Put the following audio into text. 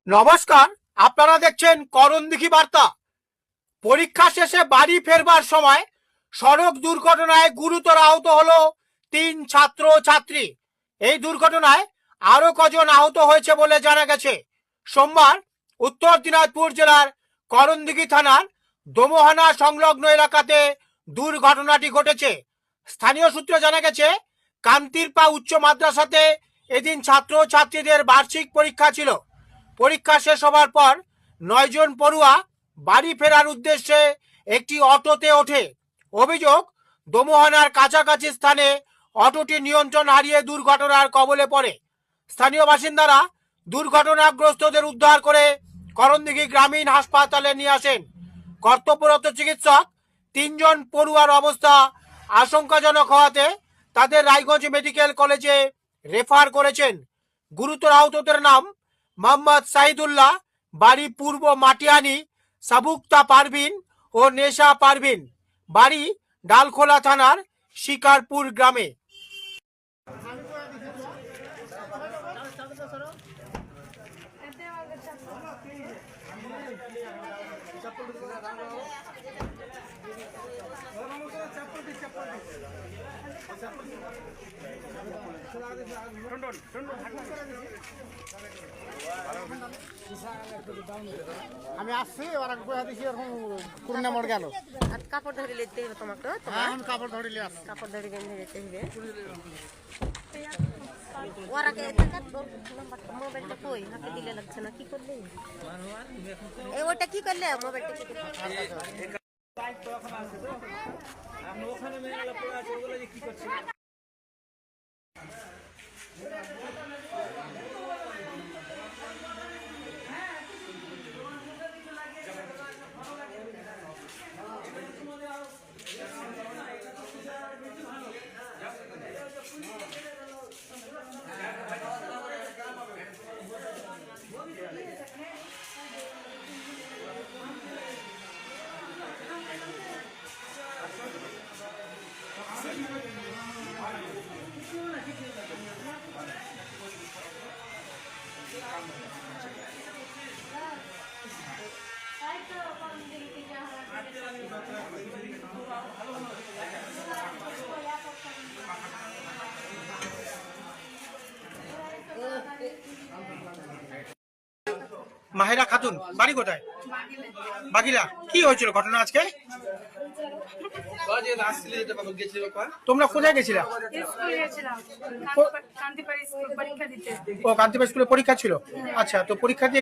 নমস্কার, আপনারা দেখছেন করণদিঘি বার্তা। পরীক্ষা শেষে বাড়ি ফেরবার সময় সড়ক দুর্ঘটনায় গুরুতর আহত হলো 3 ছাত্র ছাত্রী। এই দুর্ঘটনায় আরো কজন আহত হয়েছে বলে জানা গেছে। সোমবার উত্তর দিনাজপুর জেলার করণদিঘি থানার দোমোহানা সংলগ্ন এলাকাতে দুর্ঘটনাটি ঘটেছে। স্থানীয় সূত্রে জানা গেছে, কান্তিরপা উচ্চ মাদ্রাসাতে এদিন ছাত্র ছাত্রীদের বার্ষিক পরীক্ষা ছিল। পরীক্ষা শেষ হবার পর 9 জন পড়ুয়া বাড়ি ফেরার উদ্দেশ্যে একটি অটোতে ওঠে। অভিযোগ, দোমোহানার কাছাকাছি স্থানে অটোটি নিয়ন্ত্রণ হারিয়ে দুর্ঘটনার কবলে পড়ে। স্থানীয় বাসিন্দারা দুর্ঘটনাগ্রস্তদের উদ্ধার করে করণদিঘি গ্রামীণ হাসপাতালে নিয়ে আসেন। কর্তব্যরত চিকিৎসক 3 জন পড়ুয়ার অবস্থা আশঙ্কাজনক হওয়াতে তাদের রায়গঞ্জ মেডিকেল কলেজে রেফার করেছেন। গুরুতর আহতদের নাম মোহাম্মদ সাইদুল্লাহ, বাড়ি পূর্ব মাটিয়ানি, সাবুক্তা পারভিন ও নেশা পারভিন, বাড়ি ডালখোলা থানার শিকারপুর গ্রামে। আমি আসছি, ওরা কোথা দিছি এরকম কুরনা মোড় গেল। আর কাপড় ধরে নিতে হবে তোমাকে, এখন কাপড় ধরিলে আসছে। কাপড় ধরে বেঁধে নিতে হবে। ওরা কে নাম্বারটা মোবাইলটা কই হাতে দিলে লাগছে না, কি করলে? এই ওটা কি করলে মোবাইলটা কি করলে? আপনি ওখানে মেয়ে গেলে পড়ে আছে, ওগুলো যে কি করছে? মাহেরা খাতুন, বাড়ি কোথায়? বাগিলা। কি হয়েছিল ঘটনা আজকে? তোমরা কোথায় গেছিলা? ও, কান্তিপাড়া স্কুলে পরীক্ষা ছিল। আচ্ছা, তো পরীক্ষা দিয়ে